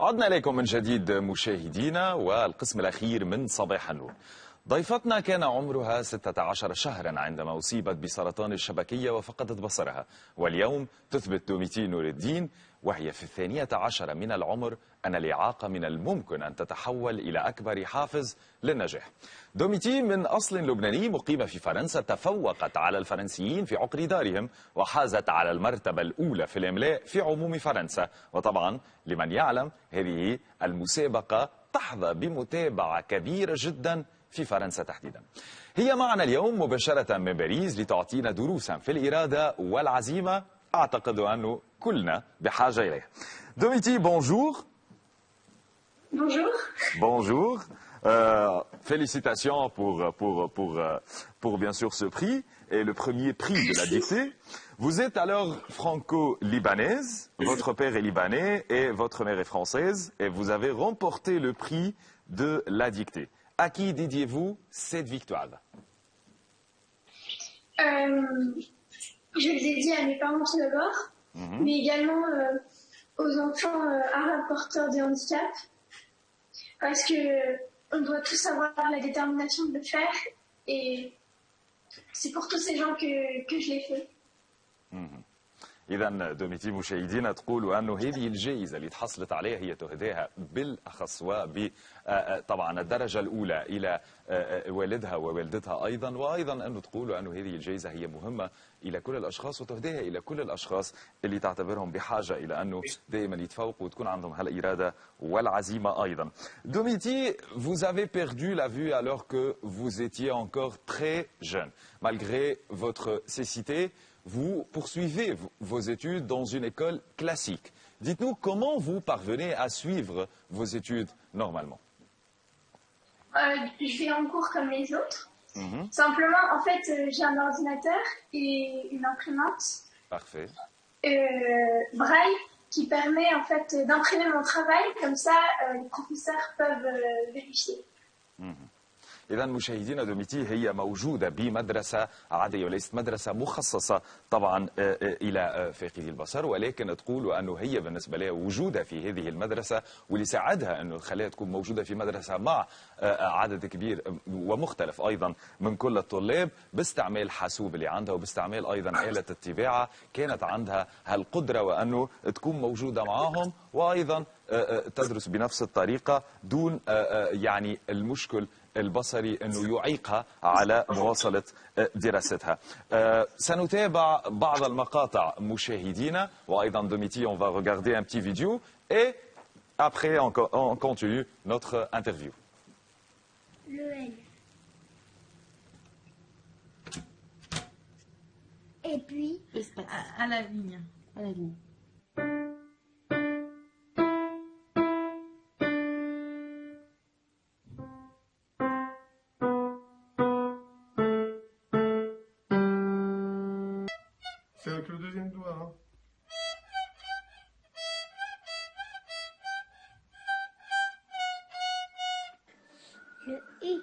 عدنا إليكم من جديد مشاهدينا والقسم الأخير من صباح النور. ضيفتنا كان عمرها 16 شهرا عندما أصيبت بسرطان الشبكية وفقدت بصرها، واليوم تثبت دوميتي نور الدين وهي في 12 من العمر أن الإعاقة من الممكن أن تتحول إلى أكبر حافز للنجاح. دوميتي من أصل لبناني مقيمة في فرنسا، تفوقت على الفرنسيين في عقر دارهم وحازت على المرتبة الأولى في الإملاء في عموم فرنسا. وطبعا لمن يعلم هذه المسابقة تحظى بمتابعة كبيرة جدا في فرنسا تحديدا. هي معنا اليوم مباشرة من باريس لتعطينا دروسا في الإرادة والعزيمة أعتقد أنه كلنا بحاجة إليها. دوميتي bonjour. Bonjour. Bonjour. Félicitations pour bien sûr ce prix et le premier prix de la dictée. Vous êtes alors franco-libanaise, votre père est libanais et votre mère est française et vous avez remporté le prix de la dictée. À qui dédiez-vous cette victoire? Je le dédie à mes parents tout d'abord, mais également aux enfants arabes porteurs de handicap, parce qu'on doit tous avoir la détermination de le faire, et c'est pour tous ces gens que je l'ai fait. إذا دوميتي مشاهدينا تقول أنه هذه الجائزة اللي تحصلت عليها هي تهديها بالأخص طبعا الدرجة الأولى إلى والدها ووالدتها أيضا، وأيضا أنه تقول أنه هذه الجائزة هي مهمة إلى كل الأشخاص وتهديها إلى كل الأشخاص اللي تعتبرهم بحاجة إلى أنه دائما يتفوقوا وتكون عندهم هالإرادة والعزيمة أيضا. دوميتي, vous avez perdu la vue alors que vous étiez encore très jeune. Malgré votre cécité, vous poursuivez vos études dans une école classique. Dites-nous comment vous parvenez à suivre vos études normalement. Je vais en cours comme les autres. Simplement, en fait, j'ai un ordinateur et une imprimante. Parfait. Braille qui permet en fait d'imprimer mon travail, comme ça les professeurs peuvent vérifier. إذا مشاهدينا دوميتي هي موجودة بمدرسة عادية وليست مدرسة مخصصة طبعا إلى فاقدي البصر، ولكن تقول أنه هي بالنسبة لها وجودها في هذه المدرسة واللي ساعدها أنه خلاها تكون موجودة في مدرسة مع عدد كبير ومختلف أيضا من كل الطلاب باستعمال حاسوب اللي عندها وباستعمال أيضا آلة الطباعة، كانت عندها هالقدرة وأنه تكون موجودة معهم وأيضا تدرس بنفس الطريقة دون يعني المشكل البصري أنه يعيقها على مواصلة دراستها. سنتابع بعض المقاطع مشاهدينا وأيضا دوميتي on va regarder un petit vidéo et après on continue notre interview. Le L. Et puis à la ligne. À la ligne. C'est avec le deuxième doigt, hein. le I.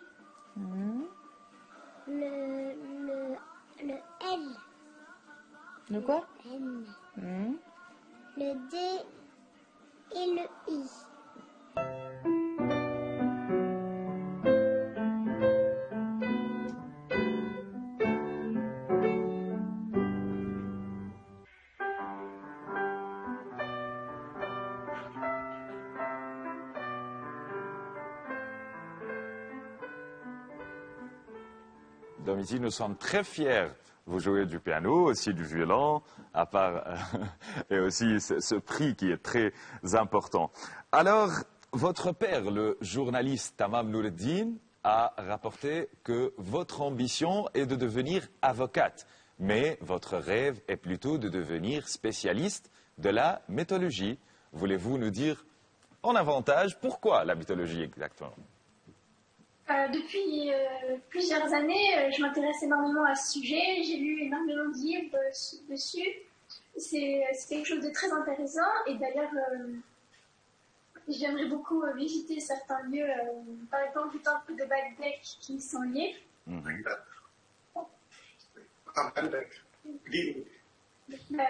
Le L. Le quoi? N. Le D et le I. Domitille, nous sommes très fiers. Vous jouez du piano, aussi du violon, à part, et aussi ce prix qui est très important. Alors, votre père, le journaliste Tamam Noureddin, a rapporté que votre ambition est de devenir avocate, mais votre rêve est plutôt de devenir spécialiste de la mythologie. Voulez-vous nous dire en avantage pourquoi la mythologie exactement? Depuis plusieurs années, je m'intéresse énormément à ce sujet. J'ai lu énormément de livres dessus. C'est quelque chose de très intéressant. Et d'ailleurs, j'aimerais beaucoup visiter certains lieux, par exemple le temple de Baalbek qui sont liés. Baalbek.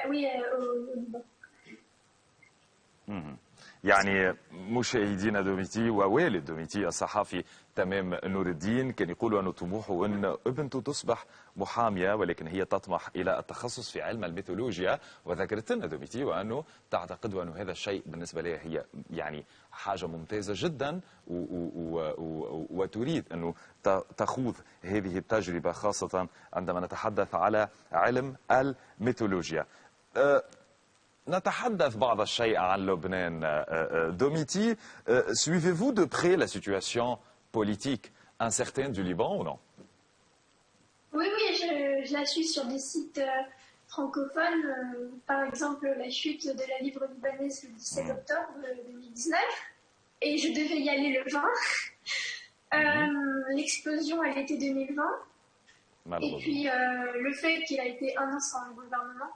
Oui, au Liban. يعني مشاهدينا دوميتي ووالد دوميتي الصحافي تمام نور الدين كان يقول أنه طموحه أن ابنته تصبح محامية، ولكن هي تطمح إلى التخصص في علم الميثولوجيا. وذكرت لنا دوميتي وأنه تعتقد أنه هذا الشيء بالنسبة لها هي يعني حاجة ممتازة جدا وتريد أنه تخوض هذه التجربة، خاصة عندما نتحدث على علم الميثولوجيا. نتحدث بعض الشيء عن لبنان. Domiti, suivez-vous de près la situation politique incertaine du Liban ou non? Oui, je la suis sur des sites francophones. Par exemple, la chute de la livre libanaise le 17 octobre 2019. Et je devais y aller le 20. L'explosion à l'été 2020. Et puis le fait qu'il a été un an sans gouvernement.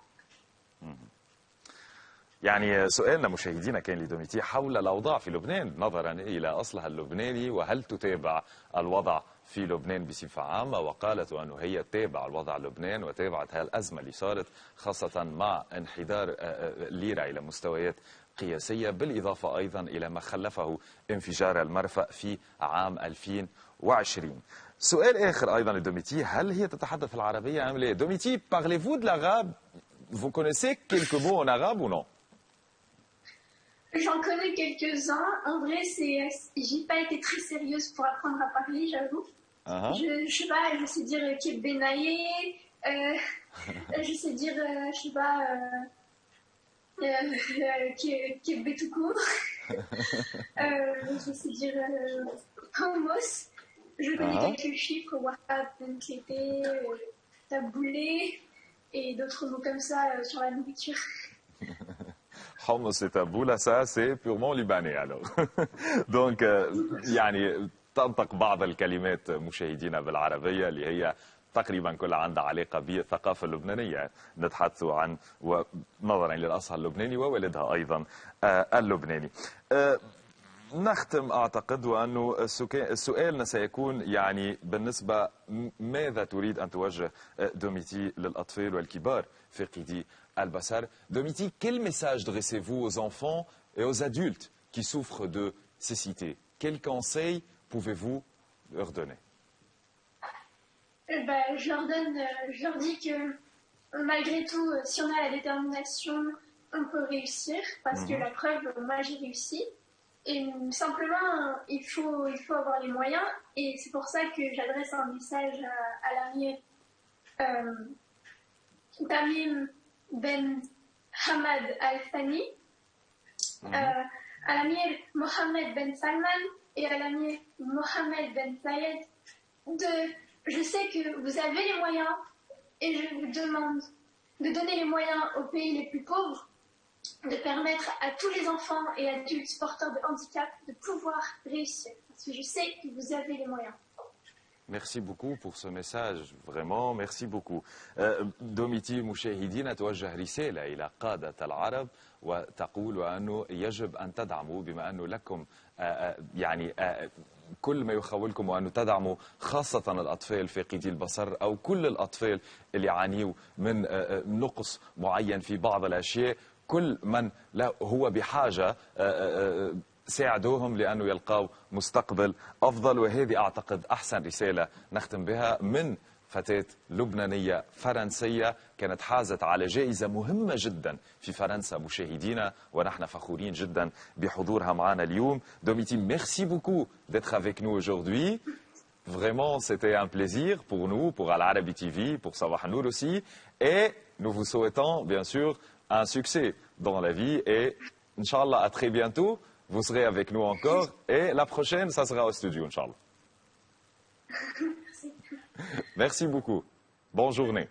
يعني سؤالنا مشاهدينا كان لدوميتي حول الأوضاع في لبنان نظرا إلى أصلها اللبناني، وهل تتابع الوضع في لبنان بصفة عامة. وقالت أنه هي تتابع الوضع لبنان وتابعت هالأزمة اللي صارت خاصة مع انحدار الليرة إلى مستويات قياسية، بالإضافة أيضا إلى ما خلفه انفجار المرفأ في عام 2020. سؤال آخر أيضا لدوميتي، هل هي تتحدث العربية أم لا؟ دوميتي, parlez-vous de l'arabe? Vous connaissez quelques mots en arabe ou non? J'en connais quelques-uns. En vrai, j'ai pas été très sérieuse pour apprendre à parler, j'avoue. Je sais pas, je sais dire Keb Benaye, je sais dire, je sais pas, Keb Betoukou, je sais dire Homos. Je connais quelques chiffres, Wahab, Benklete, Taboulé, et d'autres mots comme ça sur la nourriture. حمص تابولا c'est purement libanais alors. Donc يعني تنطق بعض الكلمات مشاهدينا بالعربية اللي هي تقريبا كلها عندها علاقة بالثقافة اللبنانية نتحدث عن، ونظرا للأصل اللبناني ووالدها أيضا اللبناني. نختم أعتقد وأنه سؤالنا سيكون يعني بالنسبة ماذا تريد أن توجه دوميتي للأطفال والكبار فاقدي البصر. Domiti, quel message dressez-vous aux enfants et aux adultes qui souffrent de cécité? Quels conseils pouvez-vous leur donner? Je leur dis que malgré tout, si on a la détermination, on peut réussir, parce que la preuve, moi j'ai réussi. Et simplement, il faut avoir les moyens, et c'est pour ça que j'adresse un message à l'amir Tamim Ben Hamad Al-Thani, à l'amir Mohamed Ben Salman et à l'amir Mohamed Ben Zayed. Je sais que vous avez les moyens et je vous demande de donner les moyens aux pays les plus pauvres, de permettre à tous les enfants et adultes porteurs de handicap de pouvoir réussir. Parce que je sais que vous avez les moyens. Merci beaucoup pour ce message, vraiment merci beaucoup. دوميتي مشاهدينا توجه رسالة إلى قادة العرب وتقول أنه يجب أن تدعموا، بما أنه لكم يعني كل ما يخولكم أن تدعموا خاصة الأطفال فاقدي البصر أو كل الأطفال اللي يعانيوا من نقص معين في بعض الأشياء. كل من هو بحاجة ساعدوهم لأنه يلقوا مستقبل أفضل. وهذه أعتقد أحسن رسالة نختم بها من فتاة لبنانية فرنسية كانت حازت على جائزة مهمة جدا في فرنسا مشاهدينا، ونحن فخورين جدا بحضورها معنا اليوم. Domiti, merci beaucoup d'être avec nous aujourd'hui. Vraiment, c'était un plaisir pour nous, pour Al Arabi TV, pour Sabah Nour aussi. Et nous vous souhaitons, bien sûr, un succès dans la vie. Et, Inch'Allah, à très bientôt. Vous serez avec nous encore. Et la prochaine, ça sera au studio, Inch'Allah. Merci beaucoup. Bonne journée.